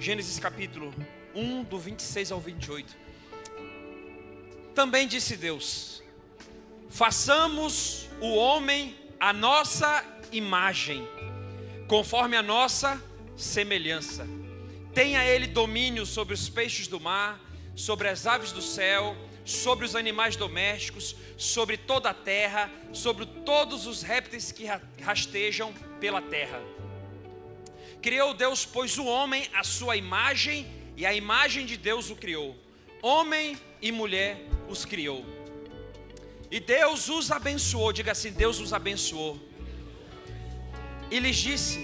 Gênesis capítulo 1, do 26 ao 28. Também disse Deus: façamos o homem à nossa imagem, conforme a nossa semelhança. Tenha ele domínio sobre os peixes do mar, sobre as aves do céu, sobre os animais domésticos, sobre toda a terra, sobre todos os répteis que rastejam pela terra. Criou Deus, pois, o homem à sua imagem, e a imagem de Deus o criou. Homem e mulher os criou. E Deus os abençoou. Diga assim: Deus os abençoou. E lhes disse: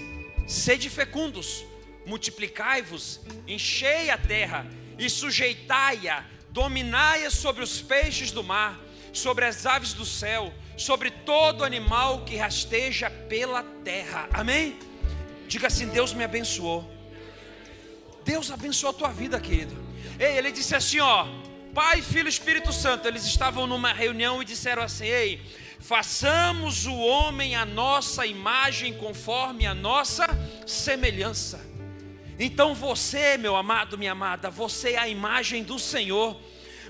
sede fecundos, multiplicai-vos, enchei a terra e sujeitai-a, dominai-a sobre os peixes do mar, sobre as aves do céu, sobre todo animal que rasteja pela terra. Amém? Diga assim: Deus me abençoou. Deus abençoou a tua vida, querido. Ei, ele disse assim, ó: Pai, Filho e Espírito Santo. Eles estavam numa reunião e disseram assim: ei, façamos o homem à nossa imagem, conforme a nossa semelhança. Então você, meu amado, minha amada, você é a imagem do Senhor.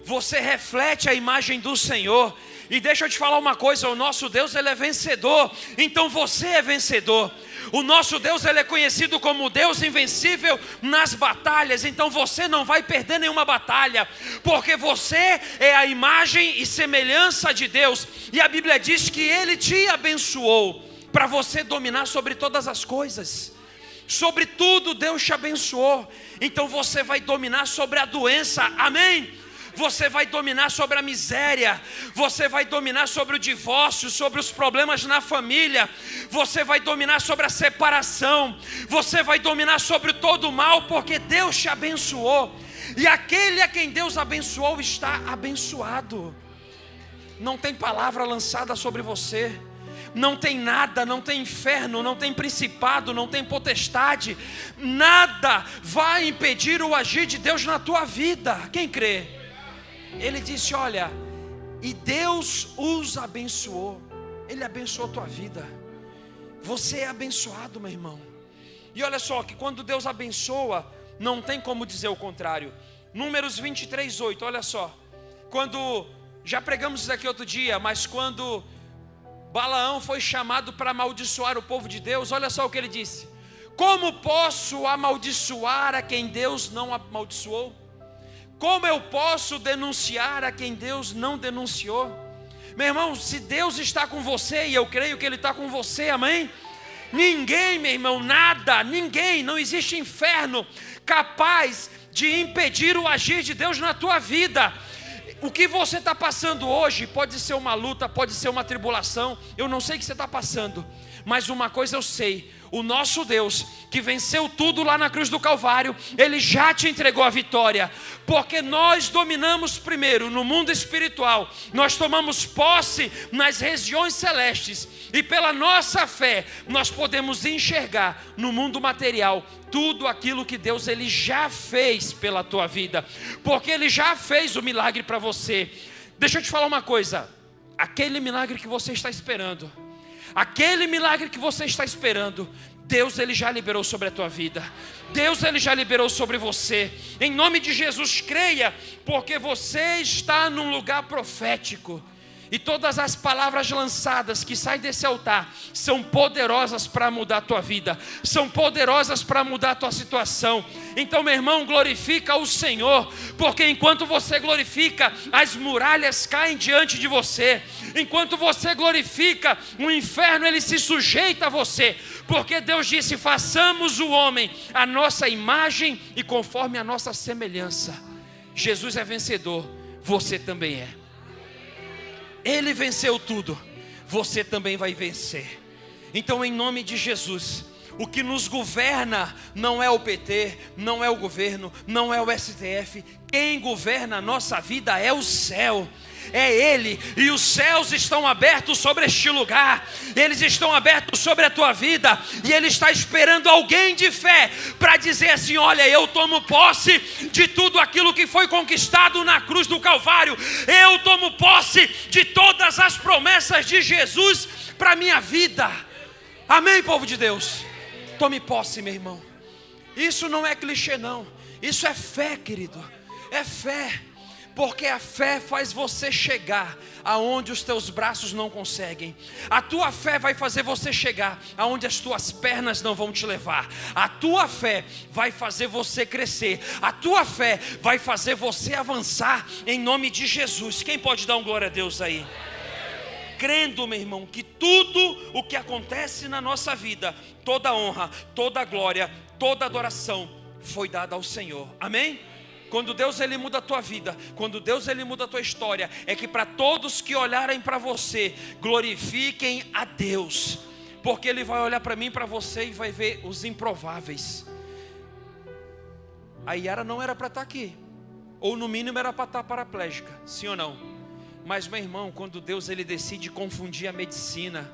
Você reflete a imagem do Senhor. E deixa eu te falar uma coisa: o nosso Deus, ele é vencedor. Então você é vencedor. O nosso Deus, ele é conhecido como Deus invencível nas batalhas. Então você não vai perder nenhuma batalha, porque você é a imagem e semelhança de Deus. E a Bíblia diz que ele te abençoou para você dominar sobre todas as coisas. Sobre tudo Deus te abençoou. Então você vai dominar sobre a doença. Amém? Você vai dominar sobre a miséria. Você vai dominar sobre o divórcio, sobre os problemas na família. Você vai dominar sobre a separação. Você vai dominar sobre todo o mal, porque Deus te abençoou. E aquele a quem Deus abençoou está abençoado. Não tem palavra lançada sobre você. Não tem nada, não tem inferno, não tem principado, não tem potestade. Nada vai impedir o agir de Deus na tua vida. Quem crê? Ele disse: olha, e Deus os abençoou. Ele abençoou a tua vida. Você é abençoado, meu irmão. E olha só, que quando Deus abençoa, não tem como dizer o contrário. Números 23, 8, olha só. Quando, já pregamos isso aqui outro dia, mas quando Balaão foi chamado para amaldiçoar o povo de Deus, olha só o que ele disse: como posso amaldiçoar a quem Deus não amaldiçoou? Como eu posso denunciar a quem Deus não denunciou? Meu irmão, se Deus está com você, e eu creio que Ele está com você, amém? Ninguém, meu irmão, nada, ninguém, não existe inferno capaz de impedir o agir de Deus na tua vida. O que você está passando hoje pode ser uma luta, pode ser uma tribulação. Eu não sei o que você está passando, mas uma coisa eu sei: o nosso Deus, que venceu tudo lá na cruz do Calvário, Ele já te entregou a vitória. Porque nós dominamos primeiro no mundo espiritual. Nós tomamos posse nas regiões celestes. E pela nossa fé, nós podemos enxergar no mundo material tudo aquilo que Deus, Ele já fez pela tua vida. Porque Ele já fez o milagre para você. Deixa eu te falar uma coisa: aquele milagre que você está esperando, aquele milagre que você está esperando, Deus, Ele já liberou sobre a tua vida. Deus, Ele já liberou sobre você. Em nome de Jesus, creia, porque você está num lugar profético. E todas as palavras lançadas que saem desse altar são poderosas para mudar a tua vida. São poderosas para mudar a tua situação. Então, meu irmão, glorifica o Senhor. Porque enquanto você glorifica, as muralhas caem diante de você. Enquanto você glorifica, o inferno, ele se sujeita a você. Porque Deus disse: façamos o homem à nossa imagem e conforme a nossa semelhança. Jesus é vencedor, você também é. Ele venceu tudo, você também vai vencer. Então, em nome de Jesus, o que nos governa não é o PT, não é o governo, não é o STF. Quem governa a nossa vida é o céu. É Ele, e os céus estão abertos sobre este lugar. Eles estão abertos sobre a tua vida. E Ele está esperando alguém de fé para dizer assim: olha, eu tomo posse de tudo aquilo que foi conquistado na cruz do Calvário. Eu tomo posse de todas as promessas de Jesus para a minha vida. Amém, povo de Deus? Tome posse, meu irmão. Isso não é clichê não, isso é fé, querido, é fé. Porque a fé faz você chegar aonde os teus braços não conseguem. A tua fé vai fazer você chegar aonde as tuas pernas não vão te levar. A tua fé vai fazer você crescer. A tua fé vai fazer você avançar em nome de Jesus. Quem pode dar um glória a Deus aí? Crendo, meu irmão, que tudo o que acontece na nossa vida, toda honra, toda glória, toda adoração foi dada ao Senhor. Amém? Quando Deus ele muda a tua vida, quando Deus ele muda a tua história, é que para todos que olharem para você, glorifiquem a Deus, porque Ele vai olhar para mim e para você e vai ver os improváveis. A Yara não era para estar aqui, ou no mínimo era para estar paraplégica, sim ou não? Mas meu irmão, quando Deus ele decide confundir a medicina,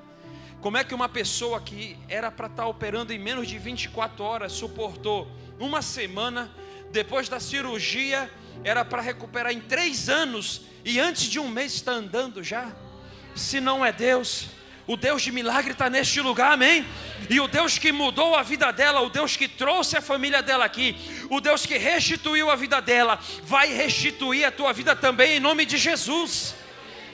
como é que uma pessoa que era para estar operando em menos de 24 horas suportou uma semana? Depois da cirurgia, era para recuperar em 3 anos, e antes de um mês está andando já. Se não é Deus, o Deus de milagre está neste lugar, amém? E o Deus que mudou a vida dela, o Deus que trouxe a família dela aqui, o Deus que restituiu a vida dela, vai restituir a tua vida também em nome de Jesus.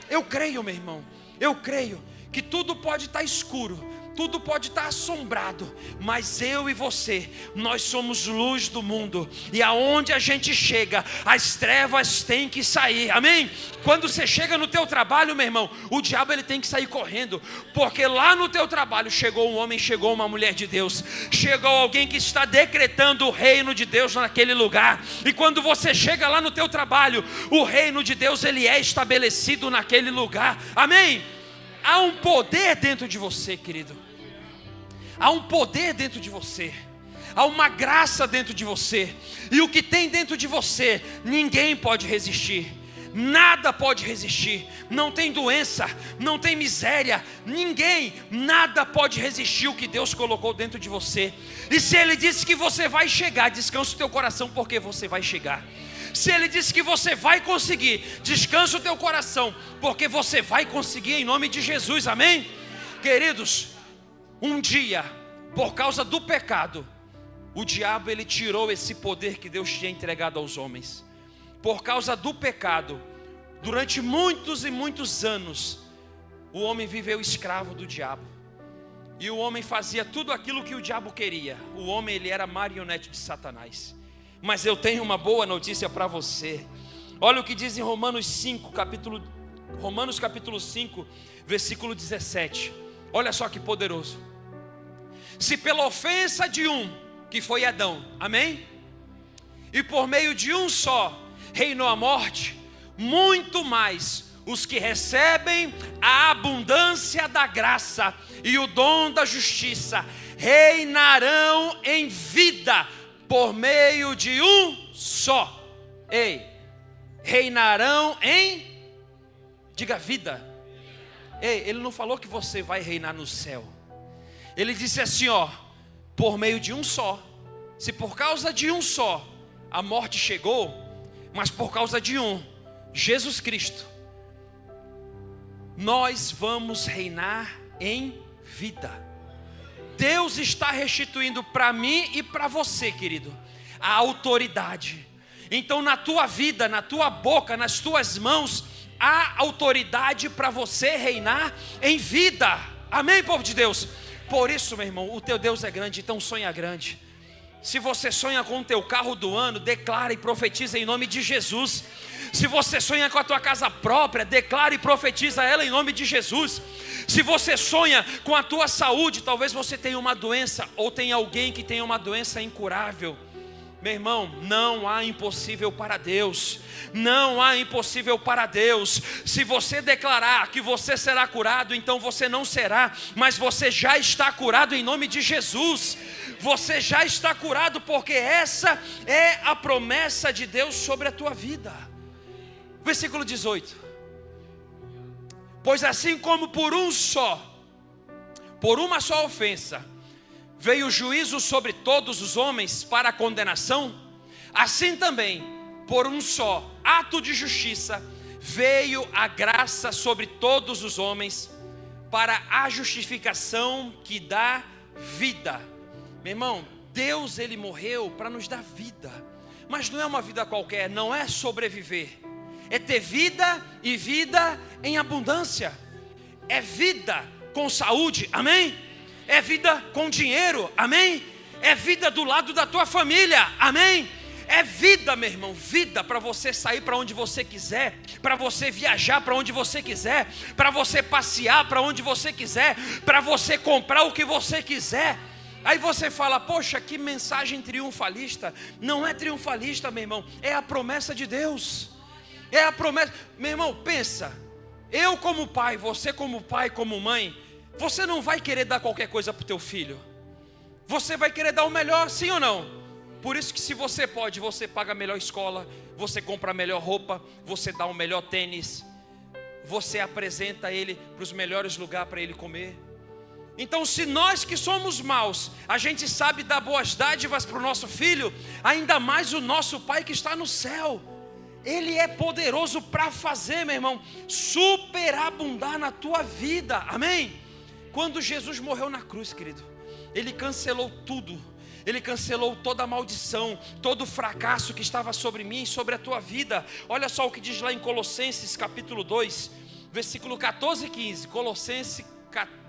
Eu creio, meu irmão, eu creio que tudo pode estar escuro, tudo pode estar assombrado, mas eu e você, nós somos luz do mundo, e aonde a gente chega, as trevas têm que sair, amém? Quando você chega no teu trabalho, meu irmão, o diabo ele tem que sair correndo, porque lá no teu trabalho chegou um homem, chegou uma mulher de Deus, chegou alguém que está decretando o reino de Deus naquele lugar, e quando você chega lá no teu trabalho, o reino de Deus ele é estabelecido naquele lugar, amém? Há um poder dentro de você, querido. Há um poder dentro de você. Há uma graça dentro de você. E o que tem dentro de você, ninguém pode resistir. Nada pode resistir. Não tem doença, não tem miséria. Ninguém, nada pode resistir o que Deus colocou dentro de você. E se Ele disse que você vai chegar, descansa o teu coração, porque você vai chegar. Se Ele disse que você vai conseguir, descansa o teu coração, porque você vai conseguir em nome de Jesus, amém? Queridos, um dia, por causa do pecado, o diabo ele tirou esse poder que Deus tinha entregado aos homens. Por causa do pecado, durante muitos e muitos anos, o homem viveu escravo do diabo. E o homem fazia tudo aquilo que o diabo queria. O homem ele era marionete de Satanás. Mas eu tenho uma boa notícia para você. Olha o que diz em Romanos capítulo 5, versículo 17. Olha só que poderoso. Se pela ofensa de um, que foi Adão, amém? E por meio de um só reinou a morte, muito mais os que recebem a abundância da graça e o dom da justiça reinarão em vida por meio de um só. Ei, reinarão em, diga vida. Ei, ele não falou que você vai reinar no céu. Ele disse assim, ó, por meio de um só. Se por causa de um só a morte chegou, mas por causa de um, Jesus Cristo, nós vamos reinar em vida. Deus está restituindo para mim e para você, querido, a autoridade. Então na tua vida, na tua boca, nas tuas mãos, há autoridade para você reinar em vida. Amém, povo de Deus? Por isso, meu irmão, o teu Deus é grande, então sonha grande. Se você sonha com o teu carro do ano, declara e profetiza em nome de Jesus. Se você sonha com a tua casa própria, declara e profetiza ela em nome de Jesus. Se você sonha com a tua saúde, talvez você tenha uma doença, ou tenha alguém que tenha uma doença incurável. Meu irmão, não há impossível para Deus. Não há impossível para Deus. Se você declarar que você será curado, então você não será, mas você já está curado em nome de Jesus. Você já está curado, porque essa é a promessa de Deus sobre a tua vida. Versículo 18. Pois assim como por uma só ofensa, veio o juízo sobre todos os homens para a condenação, assim também, por um só ato de justiça, veio a graça sobre todos os homens para a justificação que dá vida. Meu irmão, Deus, Ele morreu para nos dar vida. Mas não é uma vida qualquer, não é sobreviver. É ter vida e vida em abundância. É vida com saúde, amém? É vida com dinheiro, amém? É vida do lado da tua família, amém? É vida, meu irmão, vida para você sair para onde você quiser, para você viajar para onde você quiser, para você passear para onde você quiser, para você comprar o que você quiser. Aí você fala, poxa, que mensagem triunfalista. Não é triunfalista, meu irmão, é a promessa de Deus. É a promessa. Meu irmão, pensa, eu como pai, você como pai, como mãe, você não vai querer dar qualquer coisa para o teu filho. Você vai querer dar o melhor, sim ou não? Por isso que se você pode, você paga a melhor escola, você compra a melhor roupa, você dá o melhor tênis, você apresenta ele para os melhores lugares para ele comer. Então, se nós que somos maus, a gente sabe dar boas dádivas para o nosso filho, ainda mais o nosso Pai que está no céu. Ele é poderoso para fazer, meu irmão, superabundar na tua vida, amém? Quando Jesus morreu na cruz, querido, Ele cancelou tudo. Ele cancelou toda a maldição, todo o fracasso que estava sobre mim e sobre a tua vida. Olha só o que diz lá em Colossenses capítulo 2, versículo 14 e 15. Colossenses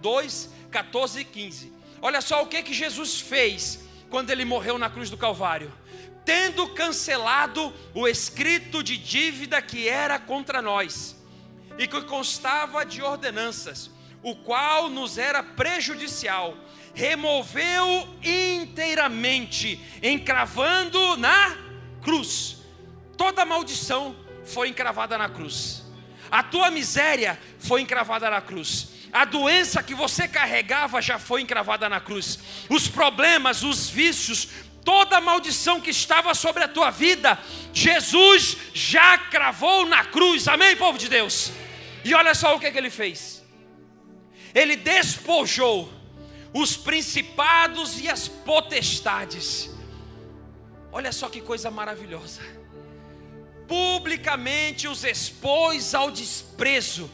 2, 14 e 15. Olha só o que Jesus fez quando Ele morreu na cruz do Calvário. Tendo cancelado o escrito de dívida que era contra nós, e que constava de ordenanças, o qual nos era prejudicial, removeu inteiramente, encravando na cruz. Toda maldição foi encravada na cruz. A tua miséria foi encravada na cruz. A doença que você carregava já foi encravada na cruz. Os problemas, os vícios, toda a maldição que estava sobre a tua vida, Jesus já cravou na cruz. Amém, povo de Deus? E olha só o que Ele fez. Ele despojou os principados e as potestades. Olha só que coisa maravilhosa. Publicamente os expôs ao desprezo,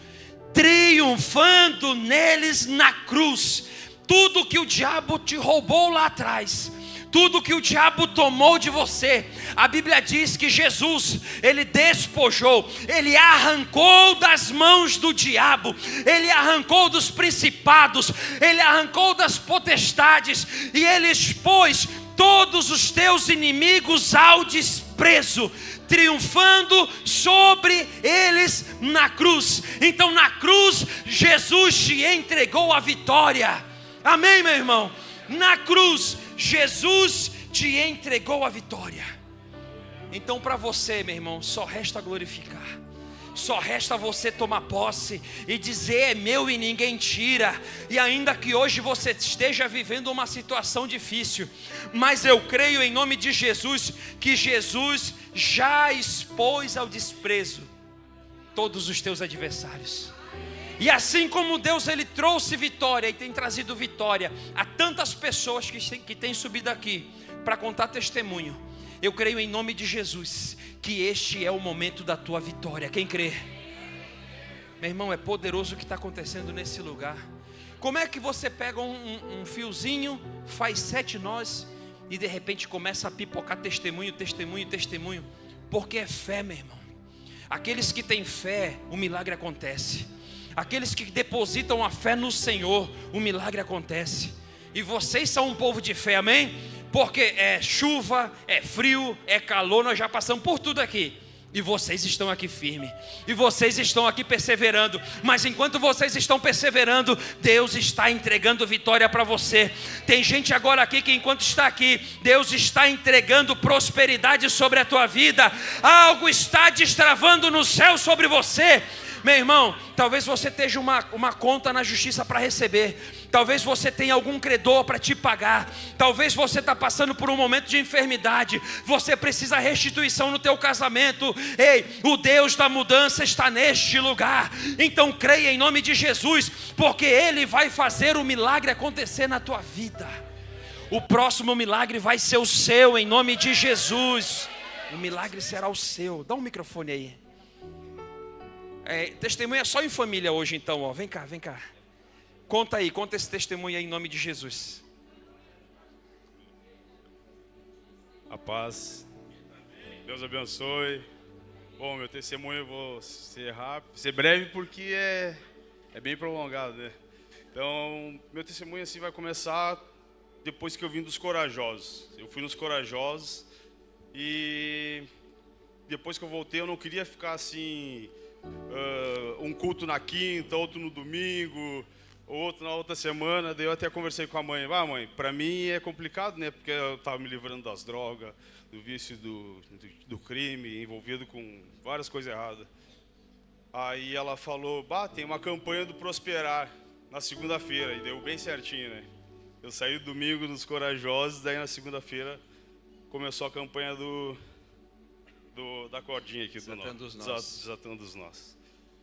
triunfando neles na cruz. Tudo que o diabo te roubou lá atrás, tudo que o diabo tomou de você, a Bíblia diz que Jesus, Ele despojou, Ele arrancou das mãos do diabo, Ele arrancou dos principados, Ele arrancou das potestades, e Ele expôs todos os teus inimigos ao desprezo, triunfando sobre eles na cruz. Então na cruz, Jesus te entregou a vitória. Amém, meu irmão? Na cruz, Jesus te entregou a vitória. Então para você, meu irmão, só resta glorificar. Só resta você tomar posse e dizer: é meu e ninguém tira. E ainda que hoje você esteja vivendo uma situação difícil, mas eu creio em nome de Jesus, que Jesus já expôs ao desprezo todos os teus adversários. E assim como Deus, Ele trouxe vitória e tem trazido vitória a tantas pessoas que têm subido aqui para contar testemunho, eu creio em nome de Jesus que este é o momento da tua vitória. Quem crê? Meu irmão, é poderoso o que está acontecendo nesse lugar. Como é que você pega um fiozinho, faz 7 nós e de repente começa a pipocar testemunho? Porque é fé, meu irmão. Aqueles que têm fé, o milagre acontece. Aqueles que depositam a fé no Senhor, o milagre acontece. E vocês são um povo de fé, amém? Porque é chuva, é frio, é calor, nós já passamos por tudo aqui. E vocês estão aqui firmes. E vocês estão aqui perseverando. Mas enquanto vocês estão perseverando, Deus está entregando vitória para você. Tem gente agora aqui que enquanto está aqui, Deus está entregando prosperidade sobre a tua vida. Algo está destravando no céu sobre você. Meu irmão, talvez você tenha uma conta na justiça para receber. Talvez você tenha algum credor para te pagar. Talvez você está passando por um momento de enfermidade. Você precisa de restituição no teu casamento. Ei, o Deus da mudança está neste lugar. Então creia em nome de Jesus, porque Ele vai fazer o milagre acontecer na tua vida. O próximo milagre vai ser o seu, em nome de Jesus. O milagre será o seu. Dá um microfone aí. Testemunha só em família hoje então, ó. Vem cá. Conta esse testemunho aí em nome de Jesus. A paz. Deus abençoe. Bom, meu testemunho eu vou ser rápido, ser breve porque é bem prolongado, né? Então, meu testemunho assim vai começar depois que eu vim dos Corajosos. Eu fui nos Corajosos e depois que eu voltei eu não queria ficar assim, um culto na quinta, outro no domingo, outro na outra semana. Daí eu até conversei com a mãe. Mãe, pra mim é complicado, né? Porque eu tava me livrando das drogas, do vício do crime, envolvido com várias coisas erradas. Aí ela falou, tem uma campanha do Prosperar na segunda-feira, e deu bem certinho, né? Eu saí domingo nos Corajosos, daí na segunda-feira começou a campanha da cordinha aqui do Desatando os Nós.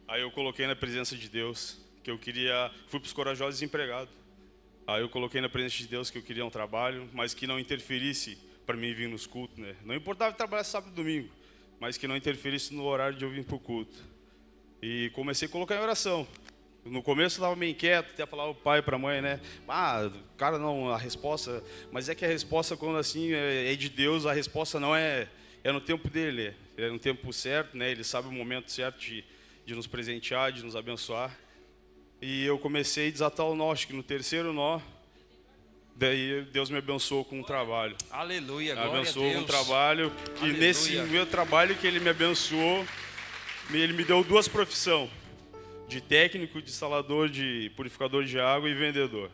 Aí eu coloquei na presença de Deus que eu queria, fui para os Corajosos desempregado. Aí eu coloquei na presença de Deus que eu queria um trabalho, mas que não interferisse para mim vir nos cultos, né? Não importava trabalhar sábado e domingo, mas que não interferisse no horário de eu vir para o culto. E comecei a colocar em oração. No começo eu estava meio inquieto, até falar o pai para a mãe, né? Cara, não, a resposta... Mas é que a resposta, quando assim é de Deus, a resposta não é no tempo dele, é no tempo certo, né? Ele sabe o momento certo de nos presentear, de nos abençoar. E eu comecei a desatar o nó, acho que no terceiro nó, daí Deus me abençoou com um trabalho. Aleluia, me glória abençoou a Deus. com um trabalho. Aleluia. E nesse meu trabalho que ele me abençoou, ele me deu duas profissões. De técnico, de instalador, de purificador de água e vendedor.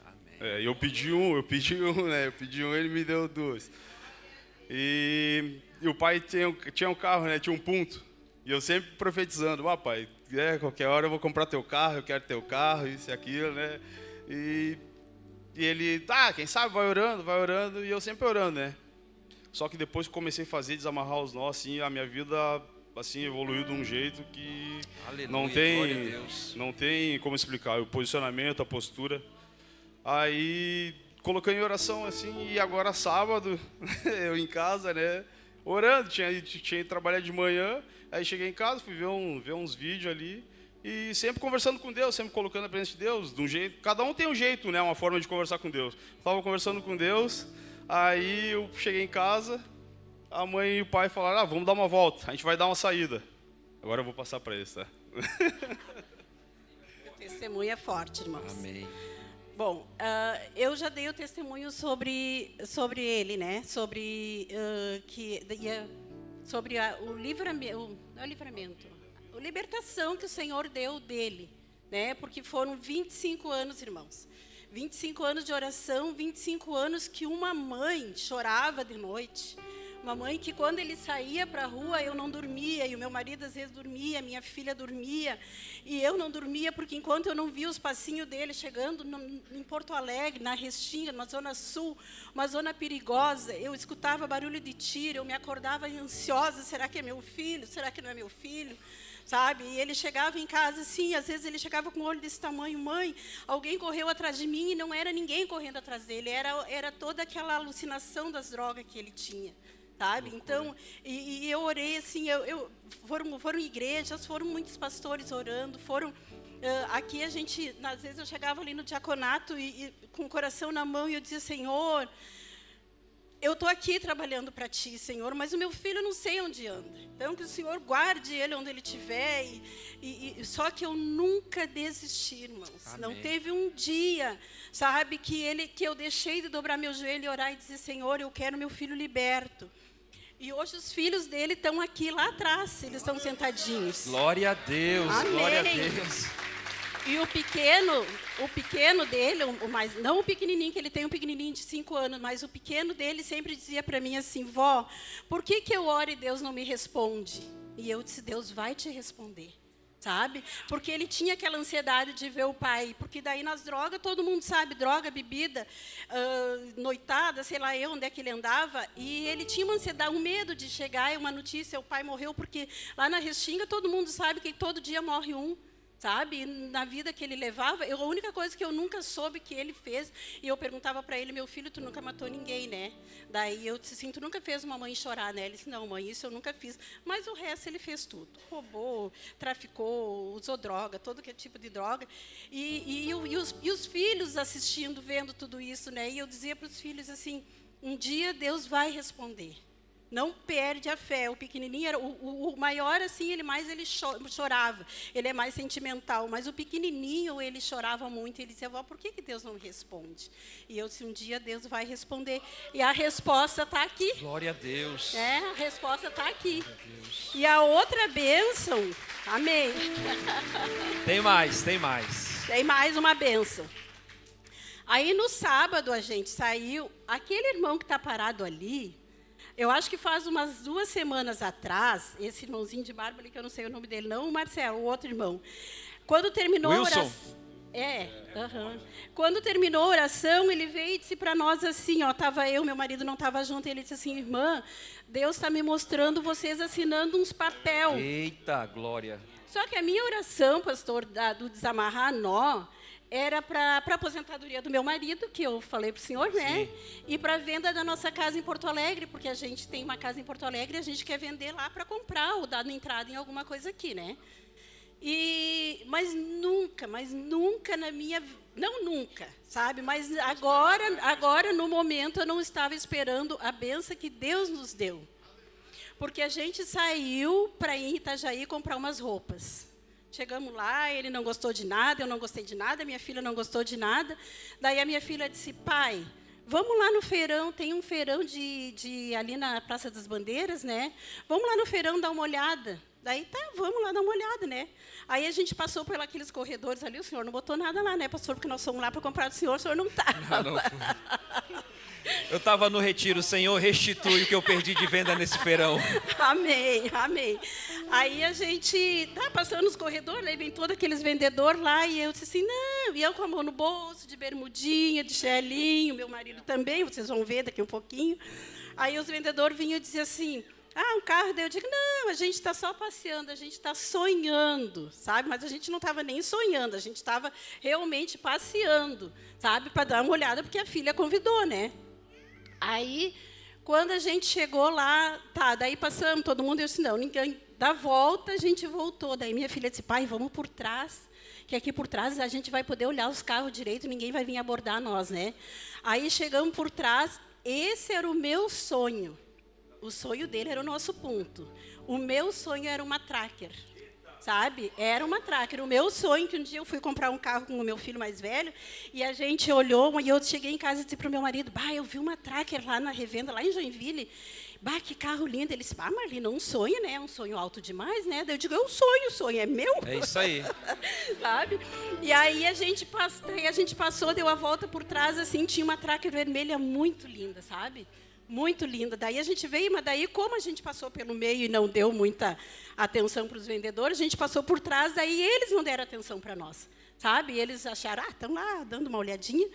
Amém. Eu pedi um, né? Eu pedi um, ele me deu duas. E o pai tinha um carro, né? Tinha um ponto. E eu sempre profetizando, pai, qualquer hora eu vou comprar teu carro, eu quero teu carro, isso e aquilo, né? E ele, quem sabe, vai orando, e eu sempre orando, né? Só que depois que comecei a fazer, desamarrar os nós, assim, a minha vida, assim, evoluiu de um jeito que Aleluia, não tem como explicar, o posicionamento, a postura. Aí, coloquei em oração, assim, e agora sábado, eu em casa, né? Orando, tinha ido trabalhar de manhã, aí cheguei em casa, fui ver uns vídeos ali, e sempre conversando com Deus, sempre colocando a presença de Deus, de um jeito, cada um tem um jeito, né, uma forma de conversar com Deus. Estava conversando com Deus, aí eu cheguei em casa, a mãe e o pai falaram, vamos dar uma volta, a gente vai dar uma saída. Agora eu vou passar para eles, tá? O testemunho é forte, irmãos. Amém. Bom, eu já dei o testemunho sobre ele, né? Sobre o livramento, não é o livramento, a libertação que o Senhor deu dele, né? Porque foram 25 anos, irmãos. 25 anos de oração, 25 anos que uma mãe chorava de noite. Uma mãe que quando ele saía para a rua eu não dormia, e o meu marido às vezes dormia, minha filha dormia, e eu não dormia porque enquanto eu não via os passinhos dele chegando em Porto Alegre, na Restinga, na Zona Sul, uma zona perigosa, eu escutava barulho de tiro, eu me acordava ansiosa, será que é meu filho? Será que não é meu filho? Sabe? E ele chegava em casa assim, às vezes ele chegava com um olho desse tamanho, mãe, alguém correu atrás de mim, e não era ninguém correndo atrás dele, era toda aquela alucinação das drogas que ele tinha. Sabe? Então, e eu orei assim, foram igrejas, foram muitos pastores orando, aqui a gente, às vezes eu chegava ali no diaconato e com o coração na mão e eu dizia, Senhor, eu estou aqui trabalhando para Ti, Senhor, mas o meu filho não sei onde anda. Então, que o Senhor guarde ele onde ele estiver. Só que eu nunca desisti, irmãos. Amém. Não teve um dia, sabe, que eu deixei de dobrar meu joelho e orar e dizer, Senhor, eu quero meu filho liberto. E hoje os filhos dele estão aqui, lá atrás, eles estão sentadinhos. Glória a Deus, Amém. glória a Deus. E o pequeno dele, não o pequenininho, que ele tem um pequenininho de 5 anos, mas o pequeno dele sempre dizia para mim assim, vó, por que eu oro e Deus não me responde? E eu disse, Deus vai te responder. Sabe? Porque ele tinha aquela ansiedade de ver o pai, porque daí nas drogas, todo mundo sabe, droga, bebida, noitada, sei lá eu onde é que ele andava, e ele tinha uma ansiedade, um medo de chegar e uma notícia, o pai morreu, porque lá na Restinga todo mundo sabe que todo dia morre um, sabe? E na vida que ele levava, a única coisa que eu nunca soube que ele fez, e eu perguntava para ele, meu filho, tu nunca matou ninguém, né? Daí eu disse assim, tu nunca fez uma mãe chorar, né? Ele disse, não, mãe, isso eu nunca fiz. Mas o resto ele fez tudo. Roubou, traficou, usou droga, todo que tipo de droga. E os filhos assistindo, vendo tudo isso, né? E eu dizia para os filhos assim, Um dia Deus vai responder. Não perde a fé. O pequenininho era o maior, assim, ele chorava. Ele é mais sentimental, mas o pequenininho, ele chorava muito. Ele dizia: vó, por que Deus não responde? E eu disse: um dia Deus vai responder. E a resposta está aqui. Glória a Deus. A resposta está aqui. E a outra bênção, amém. Tem mais, tem mais. Tem mais uma bênção. Aí no sábado a gente saiu. Aquele irmão que está parado ali, eu acho que faz umas 2 semanas atrás, esse irmãozinho de barba ali, que eu não sei o nome dele, não, o Marcelo, o outro irmão. Quando terminou Wilson. a oração. Quando terminou a oração, ele veio e disse para nós assim, ó, estava eu, meu marido não estava junto, ele disse assim: irmã, Deus está me mostrando vocês assinando uns papel. Eita, glória. Só que a minha oração, pastor, do desamarrar nó, era para a aposentadoria do meu marido, que eu falei para o senhor, né? E para a venda da nossa casa em Porto Alegre, porque a gente tem uma casa em Porto Alegre e a gente quer vender lá para comprar ou dar entrada em alguma coisa aqui, né? Mas nunca na minha... Não nunca, sabe? Mas agora, no momento, eu não estava esperando a bênção que Deus nos deu. Porque a gente saiu para ir em Itajaí comprar umas roupas. Chegamos lá, ele não gostou de nada, eu não gostei de nada, minha filha não gostou de nada. Daí a minha filha disse: pai, vamos lá no feirão, tem um feirão ali na Praça das Bandeiras, né? Vamos lá no feirão dar uma olhada. Daí, tá, vamos lá dar uma olhada, né? Aí a gente passou por aqueles corredores ali, o senhor não botou nada lá, né, pastor? Porque nós fomos lá para comprar do senhor, o senhor não estava. Não fui. Eu estava no retiro, Senhor, restitui o que eu perdi de venda nesse feirão. Amém, amém. Aí a gente tá passando nos corredores, aí vem todos aqueles vendedores lá, e eu disse assim, não, e eu com a mão no bolso, de bermudinha, de chinelinho, meu marido também, vocês vão ver daqui um pouquinho. Aí os vendedores vinham e diziam assim, um carro, daí eu digo, não, a gente está só passeando, a gente está sonhando, sabe? Mas a gente não estava nem sonhando, a gente estava realmente passeando, sabe? Para dar uma olhada, porque a filha convidou, né? Aí, quando a gente chegou lá, tá, daí passamos, todo mundo, eu disse, não, ninguém, da volta a gente voltou. Daí minha filha disse, pai, vamos por trás, que aqui por trás a gente vai poder olhar os carros direito, ninguém vai vir abordar nós, né? Aí chegamos por trás, esse era o meu sonho. O sonho dele era o nosso ponto. O meu sonho era uma tracker, sabe? Era uma tracker. O meu sonho, que um dia eu fui comprar um carro com o meu filho mais velho, e a gente olhou, e eu cheguei em casa e disse para o meu marido, eu vi uma tracker lá na revenda, lá em Joinville. Que carro lindo. Ele disse, Marlene, um sonho, né? Um sonho alto demais, né? Daí eu digo, o sonho é meu. É isso aí. Sabe? E aí a gente passou, deu a volta por trás, assim, tinha uma tracker vermelha muito linda, sabe? Muito linda. Daí a gente veio, mas daí como a gente passou pelo meio e não deu muita atenção para os vendedores, a gente passou por trás, daí eles não deram atenção para nós, sabe? Eles acharam, estão lá dando uma olhadinha.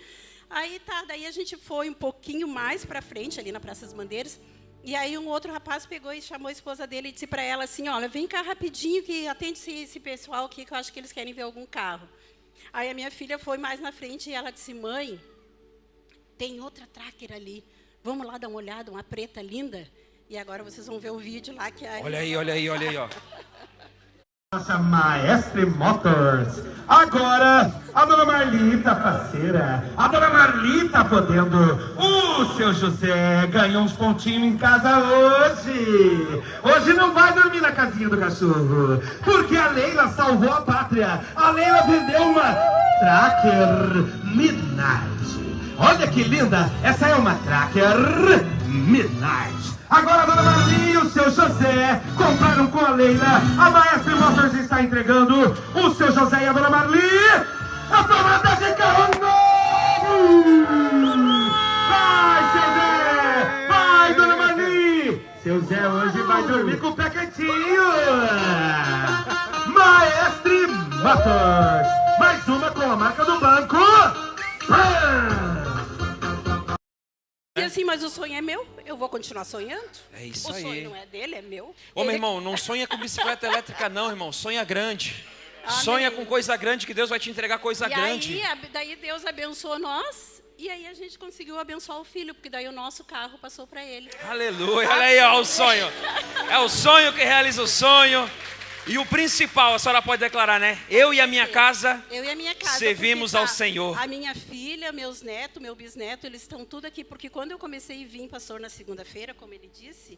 Aí tá, daí a gente foi um pouquinho mais para frente, ali na Praça das Bandeiras, e aí um outro rapaz pegou e chamou a esposa dele e disse para ela assim, olha, vem cá rapidinho que atende esse pessoal aqui, que eu acho que eles querem ver algum carro. Aí a minha filha foi mais na frente e ela disse, mãe, tem outra tracker ali. Vamos lá dar uma olhada, uma preta linda. E agora vocês vão ver o vídeo lá que a... Olha aí, ó. Nossa Maestre Motors. Agora, a dona Marlita faceira. A dona Marlita podendo. O seu José ganhou uns pontinhos em casa hoje. Hoje não vai dormir na casinha do cachorro. Porque a Leila salvou a pátria. A Leila vendeu uma Tracker Midnight. Olha que linda, essa é uma Tracker Midnight. Agora a dona Marli e o seu José compraram com a Leila. A Maestre Motors está entregando o seu José e a dona Marli a tomada de carro novo. Vai, seu Zé! Vai, dona Marli! Seu Zé hoje vai dormir com o pé quentinho. Maestre Motors. Mais uma com a marca do banco. E assim, mas o sonho é meu, eu vou continuar sonhando. É isso aí. O sonho não é dele, é meu. Ô, meu irmão, não sonha com bicicleta elétrica não, irmão. Sonha grande. Amém. Sonha com coisa grande, que Deus vai te entregar coisa grande. Aí, daí Deus abençoou nós, e aí a gente conseguiu abençoar o filho, porque daí o nosso carro passou para ele. Aleluia, olha aí, ó, o sonho. É o sonho que realiza o sonho. E o principal, a senhora pode declarar, né? Eu e a minha casa, eu e a minha casa servimos porque ao Senhor. A minha filha, meus netos, meu bisneto, eles estão tudo aqui. Porque quando eu comecei a vir, pastor, na segunda-feira, como ele disse,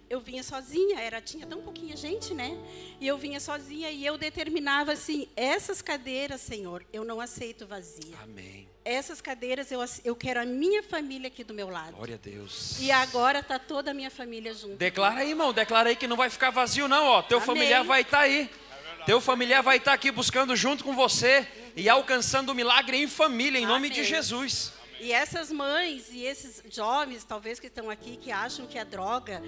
eu vinha sozinha. Tinha tão pouquinha gente, né? E eu vinha sozinha e eu determinava assim, essas cadeiras, Senhor, eu não aceito vazia. Amém. Essas cadeiras, eu quero a minha família aqui do meu lado. Glória a Deus. E agora está toda a minha família junto. Declara aí, irmão. Declara aí que não vai ficar vazio, não. Ó, teu Amém. familiar vai estar aí. Teu familiar vai estar aqui buscando junto com você e alcançando o milagre em família, em nome de Jesus. E essas mães e esses jovens, talvez que estão aqui, que acham que é droga.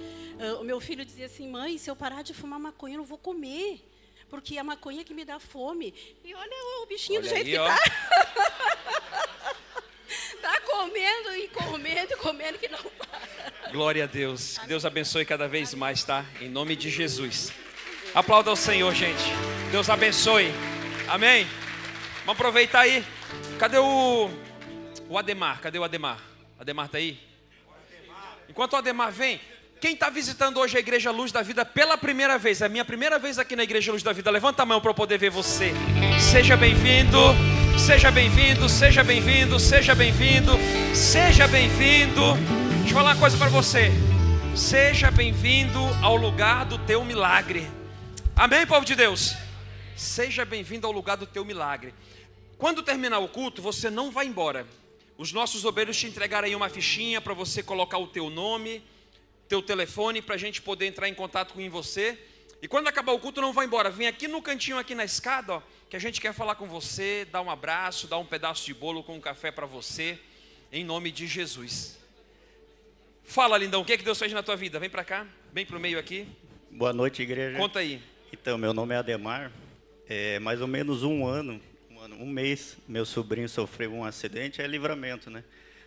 O meu filho dizia assim, mãe, se eu parar de fumar maconha, eu não vou comer. Porque é a maconha que me dá fome. E olha o bichinho Olha do jeito aí, que ó. tá. Tá comendo e comendo e comendo que não para. Glória a Deus. Que Deus abençoe cada vez mais, tá? Em nome de Jesus. Aplauda ao Senhor, gente. Deus abençoe. Amém? Vamos aproveitar aí. Cadê o Ademar? Cadê o Ademar? Ademar tá aí? Enquanto o Ademar vem, quem está visitando hoje a Igreja Luz da Vida pela primeira vez, é a minha primeira vez aqui na Igreja Luz da Vida, levanta a mão para eu poder ver você. Seja bem-vindo, seja bem-vindo, seja bem-vindo, seja bem-vindo, seja bem-vindo. Deixa eu falar uma coisa para você. Seja bem-vindo ao lugar do teu milagre. Amém, povo de Deus? Seja bem-vindo ao lugar do teu milagre. Quando terminar o culto, você não vai embora. Os nossos obreiros te entregaram aí uma fichinha para você colocar o teu nome, teu telefone, para a gente poder entrar em contato com você. E quando acabar o culto, não vai embora. Vem aqui no cantinho, aqui na escada, ó, que a gente quer falar com você, dar um abraço, dar um pedaço de bolo com um café para você, em nome de Jesus. Fala, lindão, o que Deus fez na tua vida? Vem para cá, vem para o meio aqui. Boa noite, igreja. Conta aí. Então, meu nome é Ademar. Mais ou menos um mês, meu sobrinho sofreu um acidente, é livramento, né?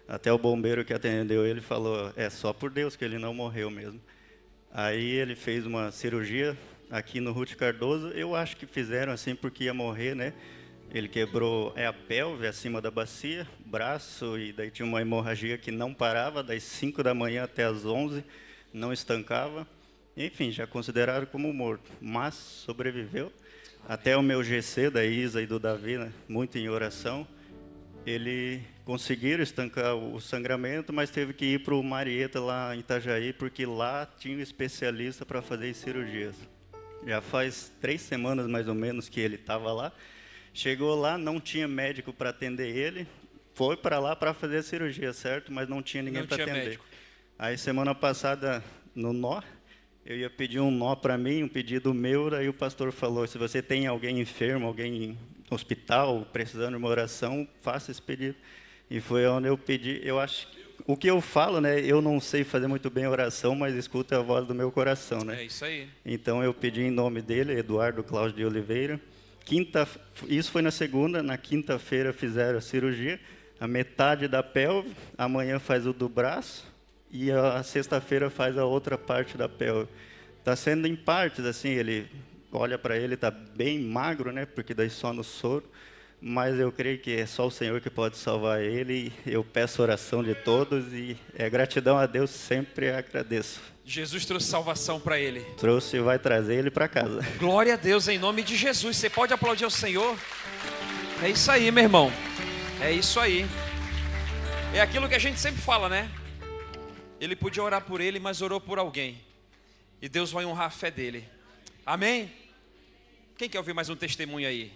Até o bombeiro que atendeu ele falou, é só por Deus que ele não morreu mesmo. Aí ele fez uma cirurgia aqui no Ruth Cardoso, eu acho que fizeram assim porque ia morrer, né? Ele quebrou a pelve acima da bacia, braço, e daí tinha uma hemorragia que não parava, das 5 da manhã até as 11, não estancava. Enfim, já consideraram como morto, mas sobreviveu. Até o meu GC, da Isa e do Davi, né, muito em oração, ele conseguiram estancar o sangramento, mas teve que ir para o Marieta, lá em Itajaí, porque lá tinha um especialista para fazer cirurgias. Já faz 3 semanas, mais ou menos, que ele estava lá. Chegou lá, não tinha médico para atender ele, foi para lá para fazer a cirurgia, certo? Mas não tinha ninguém para atender. Médico. Aí, semana passada, no nó, eu ia pedir um nó para mim, um pedido meu, daí o pastor falou, se você tem alguém enfermo, alguém em hospital, precisando de uma oração, faça esse pedido. E foi onde eu pedi, eu acho, o que eu falo, né, eu não sei fazer muito bem oração, mas escuta a voz do meu coração, né? É isso aí. Então eu pedi em nome dele, Eduardo Cláudio de Oliveira. Isso foi na segunda, na quinta-feira fizeram a cirurgia, a metade da pelve, amanhã faz o do braço, e a sexta-feira faz a outra parte da pelve. Está sendo em partes, assim, ele olha para ele, está bem magro, né, porque daí só no soro, mas eu creio que é só o Senhor que pode salvar ele, eu peço oração de todos e gratidão a Deus, sempre agradeço. Jesus trouxe salvação para ele. Trouxe e vai trazer ele para casa. Glória a Deus, em nome de Jesus. Você pode aplaudir ao Senhor? É isso aí, meu irmão. É isso aí. É aquilo que a gente sempre fala, né? Ele podia orar por ele, mas orou por alguém. E Deus vai honrar a fé dele. Amém? Quem quer ouvir mais um testemunho aí?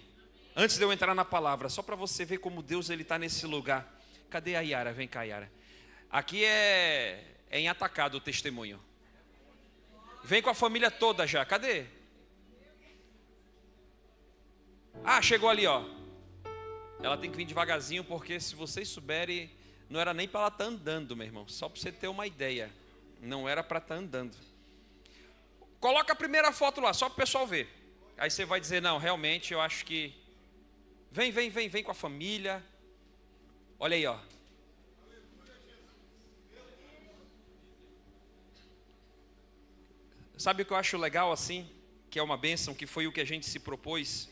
Antes de eu entrar na palavra, só para você ver como Deus está nesse lugar. Cadê a Yara? Vem cá, Yara. Aqui é em Atacado o testemunho. Vem com a família toda já. Cadê? Ah, chegou ali, ó. Ela tem que vir devagarzinho, porque se vocês souberem, não era nem para ela estar andando, meu irmão. Só para você ter uma ideia. Não era para estar andando. Coloca a primeira foto lá, só para o pessoal ver. Aí você vai dizer, não, realmente eu acho que... Vem com a família. Olha aí, ó. Sabe o que eu acho legal assim? Que é uma bênção, que foi o que a gente se propôs.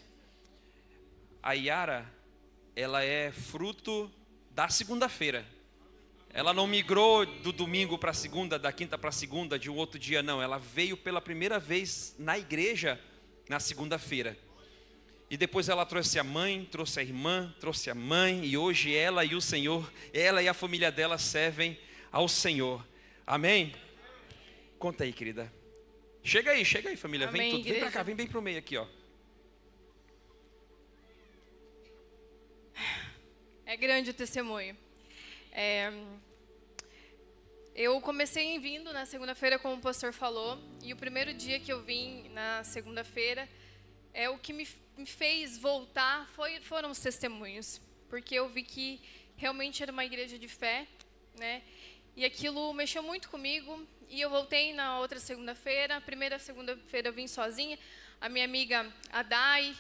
A Yara, ela é fruto da segunda-feira. Ela não migrou do domingo para a segunda, da quinta para a segunda, de um outro dia, não. Ela veio pela primeira vez na igreja na segunda-feira. E depois ela trouxe a mãe, trouxe a irmã, trouxe a mãe, e hoje ela e o Senhor, ela e a família dela servem ao Senhor. Amém? Conta aí, querida. Chega aí, família. Amém, Vem tudo. Vem igreja. pra cá, vem bem pro meio aqui, ó. É grande o testemunho. Eu comecei vindo na segunda-feira, como o pastor falou, e o primeiro dia que eu vim na segunda-feira, o que me fez voltar foram os testemunhos, porque eu vi que realmente era uma igreja de fé, né? E aquilo mexeu muito comigo, e eu voltei na outra segunda-feira. A primeira segunda-feira eu vim sozinha, a minha amiga Adai,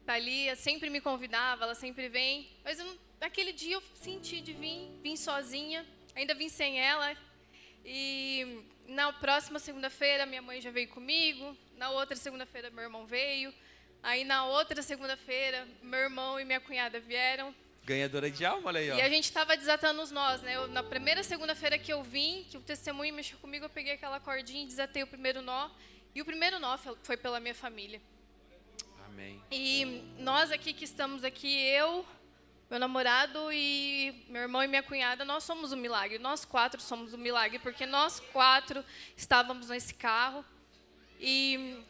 Thalia, sempre me convidava, ela sempre vem, mas naquele dia eu senti de vim sozinha, ainda vim sem ela, e na próxima segunda-feira minha mãe já veio comigo, na outra segunda-feira meu irmão veio, aí na outra segunda-feira meu irmão e minha cunhada vieram. Ganhadora de alma, olha aí, ó. E a gente estava desatando os nós, né? Na primeira segunda-feira que eu vim, que o testemunho mexeu comigo, eu peguei aquela cordinha e desatei o primeiro nó, e o primeiro nó foi pela minha família. Amém. E nós aqui que estamos aqui, eu, meu namorado e meu irmão e minha cunhada, nós somos um milagre. Nós 4 somos um milagre, porque nós 4 estávamos nesse carro e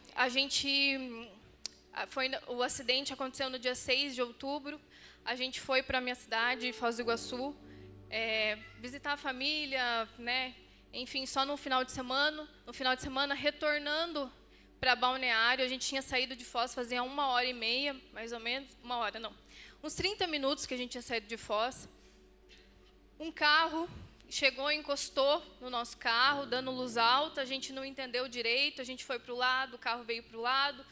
o acidente aconteceu no dia 6 de outubro. A gente foi para a minha cidade, Foz do Iguaçu, visitar a família, né? Enfim, só no final de semana. No final de semana, retornando para Balneário, a gente tinha saído de Foz fazia 1h30, mais ou menos, 1 hora não, uns 30 minutos que a gente tinha saído de Foz. Um carro chegou e encostou no nosso carro, dando luz alta, a gente não entendeu direito, a gente foi para o lado, o carro veio para o lado,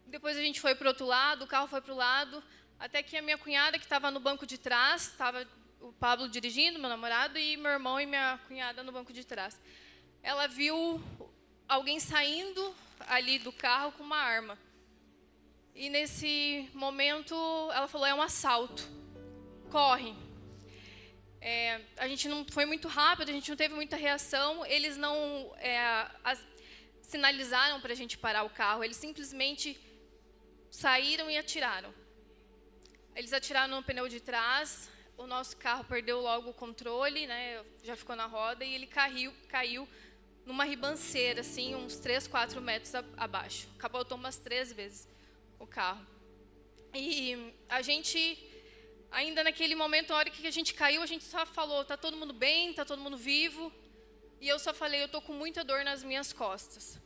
depois a gente foi para o outro lado, o carro foi para o lado, até que a minha cunhada, que estava no banco de trás, estava o Pablo dirigindo, meu namorado, e meu irmão e minha cunhada no banco de trás. Ela viu alguém saindo ali do carro com uma arma. E nesse momento, ela falou, é um assalto. Corre. A gente não foi muito rápido, a gente não teve muita reação. Eles não sinalizaram para a gente parar o carro. Eles simplesmente saíram e atiraram. Eles atiraram no pneu de trás. O nosso carro perdeu logo o controle, né? Já ficou na roda e ele caiu numa ribanceira, assim, uns 3, 4 metros abaixo. Capotou umas 3 vezes o carro. E a gente, ainda naquele momento, na hora que a gente caiu, a gente só falou, tá todo mundo bem, tá todo mundo vivo. E eu só falei, eu tô com muita dor nas minhas costas.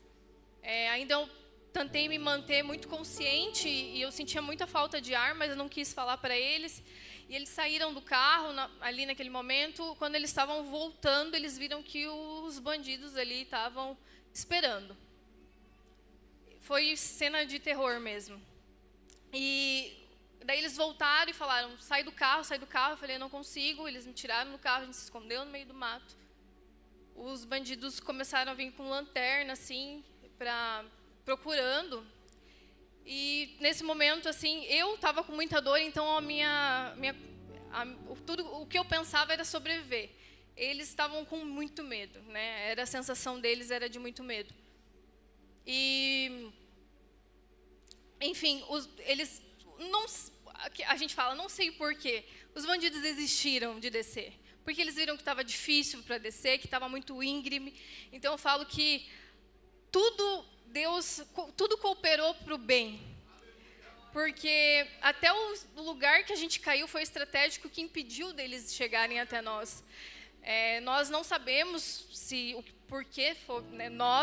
Ainda eu tentei me manter muito consciente e eu sentia muita falta de ar, mas eu não quis falar para eles. E eles saíram do carro ali naquele momento. Quando eles estavam voltando, eles viram que os bandidos ali estavam esperando. Foi cena de terror mesmo. E daí eles voltaram e falaram, sai do carro, sai do carro. Eu falei, não consigo. Eles me tiraram do carro, a gente se escondeu no meio do mato. Os bandidos começaram a vir com lanterna, assim, procurando. E nesse momento, assim, eu estava com muita dor, então tudo o que eu pensava era sobreviver. Eles estavam com muito medo, né? A sensação deles era de muito medo. E, enfim, eles não, a gente fala, não sei porquê, os bandidos desistiram de descer, porque eles viram que estava difícil para descer, que estava muito íngreme. Então eu falo que tudo cooperou para o bem. Porque até o lugar que a gente caiu foi estratégico que impediu deles chegarem até nós. Nós não sabemos por que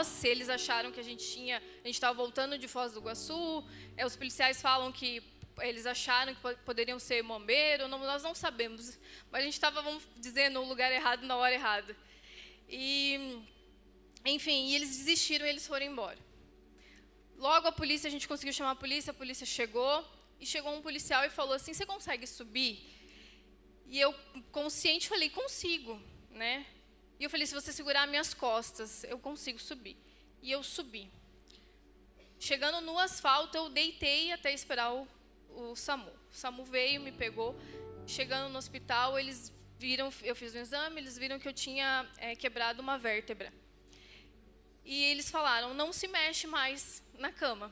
se eles acharam que a gente estava voltando de Foz do Iguaçu. Os policiais falam que eles acharam que poderiam ser bombeiro. Nós não sabemos. Mas a gente estava, vamos dizer, no lugar errado, na hora errada. E, enfim, eles desistiram e eles foram embora. Logo a gente conseguiu chamar a polícia chegou, e chegou um policial e falou assim, você consegue subir? E eu, consciente, falei, consigo, né? E eu falei, se você segurar minhas costas, eu consigo subir. E eu subi. Chegando no asfalto, eu deitei até esperar o SAMU. O SAMU veio, me pegou. Chegando no hospital, eles viram, eu fiz um exame, eles viram que eu tinha quebrado uma vértebra. E eles falaram, não se mexe mais na cama.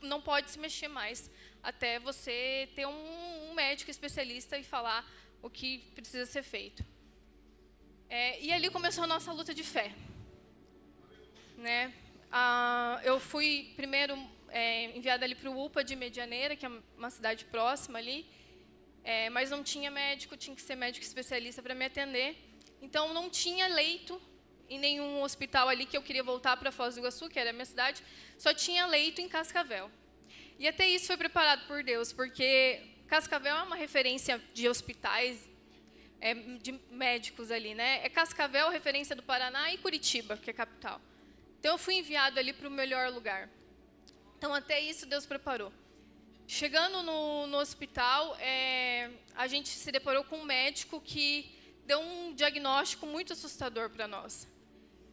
Não pode se mexer mais até você ter um médico especialista e falar o que precisa ser feito. E ali começou a nossa luta de fé. Né? Eu fui primeiro enviada ali para o UPA de Medianeira, que é uma cidade próxima ali, mas não tinha médico, tinha que ser médico especialista para me atender. Então, não tinha leito em nenhum hospital ali que eu queria voltar para Foz do Iguaçu, que era a minha cidade, só tinha leito em Cascavel. E até isso foi preparado por Deus, porque Cascavel é uma referência de hospitais, de médicos ali, né? Cascavel, referência do Paraná, e Curitiba, que é a capital. Então, eu fui enviado ali para o melhor lugar. Então, até isso Deus preparou. Chegando no hospital, a gente se deparou com um médico que deu um diagnóstico muito assustador para nós.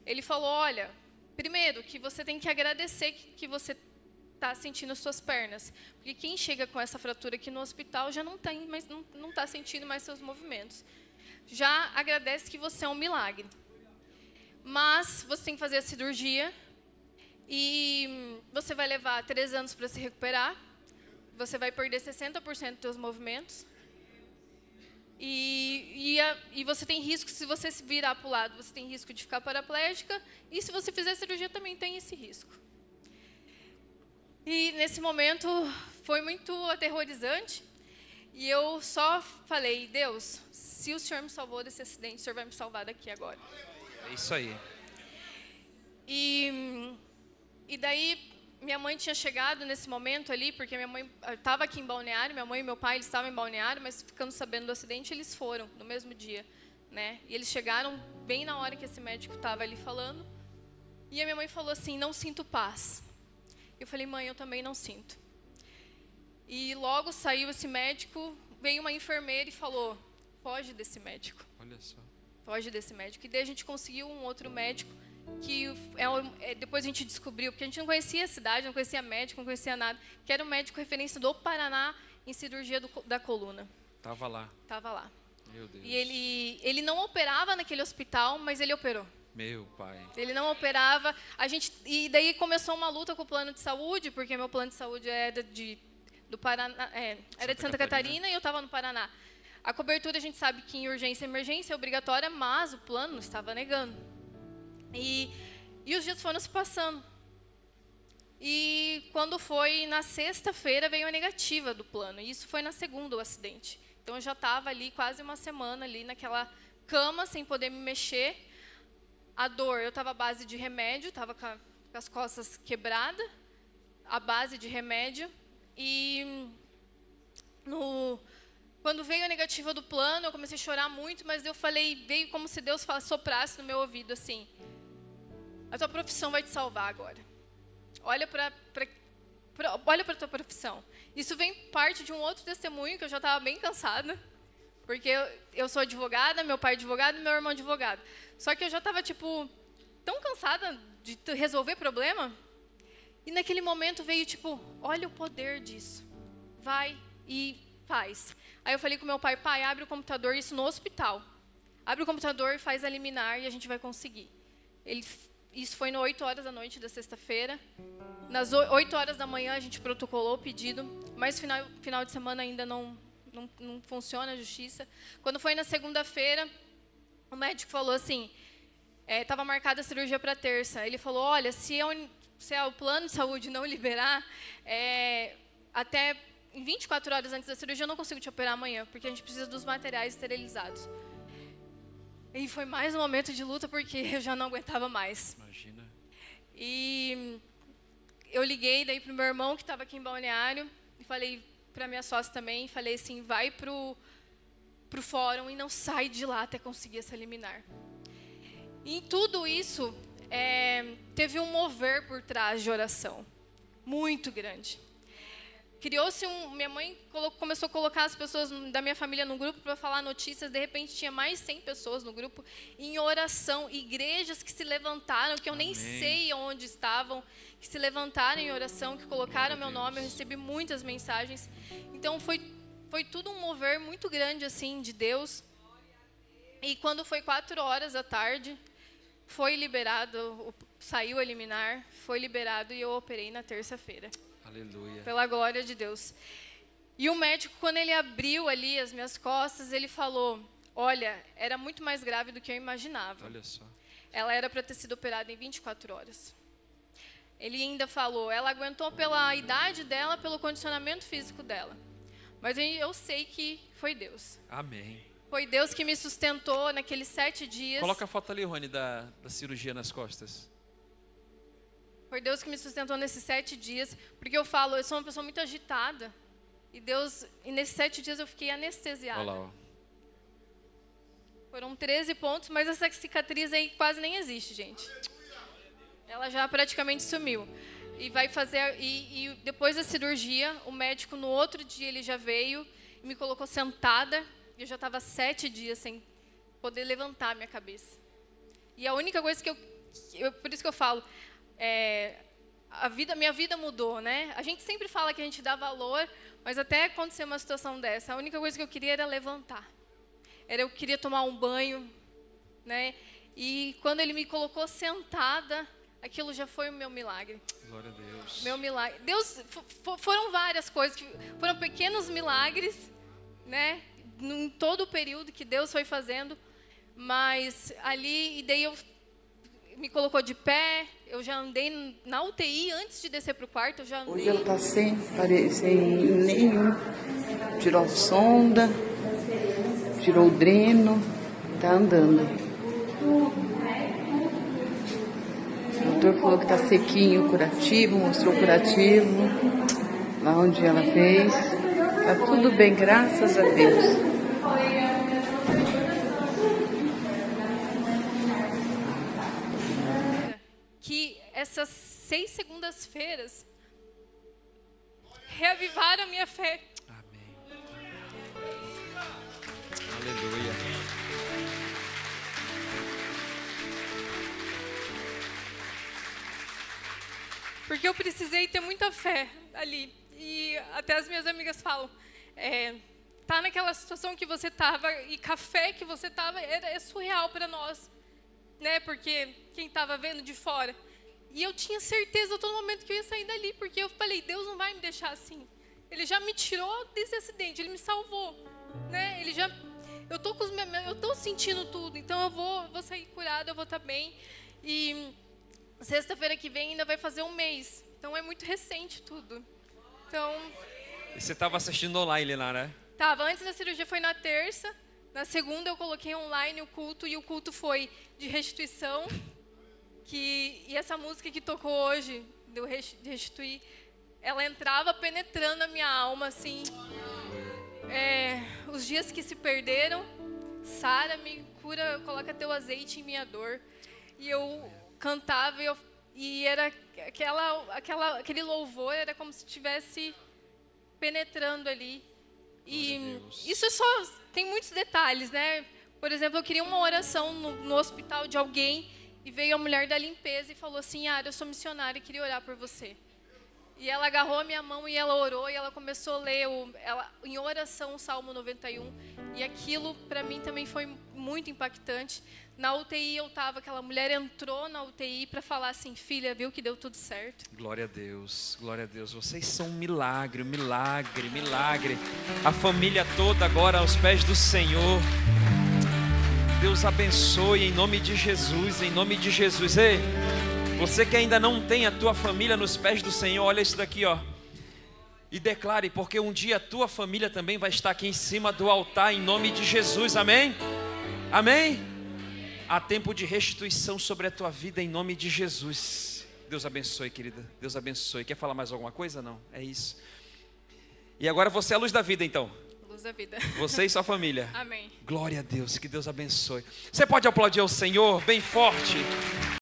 Ele falou, olha, primeiro, que você tem que agradecer que você está sentindo as suas pernas. Porque quem chega com essa fratura aqui no hospital já não está sentindo mais seus movimentos. Já agradece que você é um milagre. Mas você tem que fazer a cirurgia e você vai levar 3 anos para se recuperar. Você vai perder 60% dos seus movimentos. E você tem risco, se você se virar para o lado, você tem risco de ficar paraplégica. E se você fizer cirurgia, também tem esse risco. E nesse momento foi muito aterrorizante. E eu só falei, Deus, se o Senhor me salvou desse acidente, o Senhor vai me salvar daqui agora. É isso aí. E daí, minha mãe tinha chegado nesse momento ali, porque minha mãe estava aqui em Balneário, minha mãe e meu pai eles estavam em Balneário, mas ficando sabendo do acidente, eles foram no mesmo dia, né? E eles chegaram bem na hora que esse médico estava ali falando. E a minha mãe falou assim, não sinto paz. Eu falei, mãe, eu também não sinto. E logo saiu esse médico, veio uma enfermeira e falou, foge desse médico. Olha só. Foge desse médico. E daí a gente conseguiu um outro médico, que depois a gente descobriu, porque a gente não conhecia a cidade, não conhecia médico, não conhecia nada, que era um médico referência do Paraná em cirurgia da coluna. Estava lá. Estava lá. Meu Deus. E ele não operava naquele hospital, mas ele operou. Meu pai. Ele não operava. E daí começou uma luta com o plano de saúde, porque meu plano de saúde era do Paraná, era de Santa Catarina e eu estava no Paraná. A cobertura a gente sabe que em urgência e emergência é obrigatória, mas o plano estava negando. E os dias foram se passando. E quando foi na sexta-feira, veio a negativa do plano. E isso foi na segunda, o acidente. Então, eu já estava ali quase uma semana ali naquela cama, sem poder me mexer. A dor, eu estava à base de remédio, estava com as costas quebradas, à base de remédio. E quando veio a negativa do plano, eu comecei a chorar muito, mas eu falei, veio como se Deus soprasse no meu ouvido assim, a tua profissão vai te salvar agora. Olha para a tua profissão. Isso vem parte de um outro testemunho que eu já estava bem cansada, porque eu sou advogada, meu pai é advogado e meu irmão é advogado. Só que eu já estava, tão cansada de resolver problema. E naquele momento veio, olha o poder disso. Vai e faz. Aí eu falei com meu pai, abre o computador, isso no hospital. Abre o computador, faz a liminar e a gente vai conseguir. Isso foi às 8 horas da noite da sexta-feira. Nas 8 horas da manhã a gente protocolou o pedido, mas final de semana ainda não funciona a justiça. Quando foi na segunda-feira, o médico falou assim, estava marcada a cirurgia para terça. Ele falou, olha, se o plano de saúde não liberar, até em 24 horas antes da cirurgia eu não consigo te operar amanhã, porque a gente precisa dos materiais esterilizados. E foi mais um momento de luta, porque eu já não aguentava mais. Imagina. E eu liguei daí pro meu irmão, que estava aqui em Balneário, e falei para minha sócia também, falei assim, vai pro fórum e não sai de lá até conseguir essa liminar. E em tudo isso, teve um mover por trás de oração, muito grande. Criou-se minha mãe começou a colocar as pessoas da minha família no grupo para falar notícias. De repente, tinha mais 100 pessoas no grupo em oração. Igrejas que se levantaram, que eu nem sei onde estavam, que se levantaram em oração, que colocaram meu nome. Eu recebi muitas mensagens. Então, foi tudo um mover muito grande assim de Deus. E quando foi 4 horas da tarde, foi liberado, saiu a liminar, foi liberado e eu operei na terça-feira. Aleluia. Pela glória de Deus. E o médico, quando ele abriu ali as minhas costas, ele falou, olha, era muito mais grave do que eu imaginava. Olha só. Ela era para ter sido operada em 24 horas. Ele ainda falou, ela aguentou pela idade dela, pelo condicionamento físico dela. Mas eu sei que foi Deus. Amém. Foi Deus que me sustentou naqueles 7 dias. Coloca a foto ali, Rony, da cirurgia nas costas. Foi Deus que me sustentou nesses 7 dias. Porque eu falo, eu sou uma pessoa muito agitada. E nesses 7 dias eu fiquei anestesiada. Olha lá, ó. Foram 13 pontos, mas essa cicatriz aí quase nem existe, gente. Ela já praticamente sumiu. E vai fazer. E depois da cirurgia, o médico no outro dia ele já veio e me colocou sentada. Eu já estava 7 dias sem poder levantar a minha cabeça. E a única coisa que por isso que eu falo, minha vida mudou, né? A gente sempre fala que a gente dá valor, mas até acontecer uma situação dessa, a única coisa que eu queria era levantar. Eu queria tomar um banho, né? E quando ele me colocou sentada, aquilo já foi o meu milagre. Glória a Deus. Meu milagre. Deus, foram várias coisas, foram pequenos milagres, né? Em todo o período que Deus foi fazendo, mas ali, e daí me colocou de pé, eu já andei na UTI antes de descer para o quarto, eu já andei. Hoje ela está sem nenhum, tirou a sonda, tirou o dreno, está andando. O doutor falou que está sequinho o curativo, mostrou o curativo, lá onde ela fez. Está tudo bem, graças a Deus. Que essas 6 segundas-feiras reavivaram a minha fé. Amém. Aleluia. Porque eu precisei ter muita fé ali. E até as minhas amigas falam, tá naquela situação que você estava e café que você estava é surreal para nós, né? Porque quem estava vendo de fora. E eu tinha certeza a todo momento que eu ia sair dali, porque eu falei, Deus não vai me deixar assim. Ele já me tirou desse acidente, ele me salvou, né? Eu tô sentindo tudo, então eu vou sair curada, eu vou estar bem. E sexta-feira que vem ainda vai fazer 1 mês, então é muito recente tudo. Então, E você estava assistindo online lá, né? tava, antes da cirurgia foi na terça, na segunda eu coloquei online o culto, e o culto foi de restituição, e essa música que tocou hoje, de restituir, ela entrava penetrando a minha alma, assim, os dias que se perderam, Sara, me cura, coloca teu azeite em minha dor, e eu cantava, e era aquele louvor, era como se estivesse penetrando ali. E isso tem muitos detalhes, né? Por exemplo, eu queria uma oração no hospital de alguém, e veio a mulher da limpeza e falou assim, eu sou missionária e queria orar por você. E ela agarrou a minha mão e ela orou, e ela começou a ler em oração o Salmo 91. E aquilo para mim também foi muito impactante. Na UTI eu estava, aquela mulher entrou na UTI para falar assim, filha, viu que deu tudo certo? Glória a Deus, glória a Deus. Vocês são um milagre, milagre, milagre. A família toda agora aos pés do Senhor. Deus abençoe em nome de Jesus, em nome de Jesus. Ei, você que ainda não tem a tua família nos pés do Senhor, olha isso daqui, ó. E declare, porque um dia a tua família também vai estar aqui em cima do altar, em nome de Jesus, amém? Amém? Há tempo de restituição sobre a tua vida, em nome de Jesus. Deus abençoe, querida, Deus abençoe. Quer falar mais alguma coisa? Não, é isso. E agora você é a luz da vida, então. Luz da vida. Você e sua família. Amém. Glória a Deus, que Deus abençoe. Você pode aplaudir ao Senhor bem forte.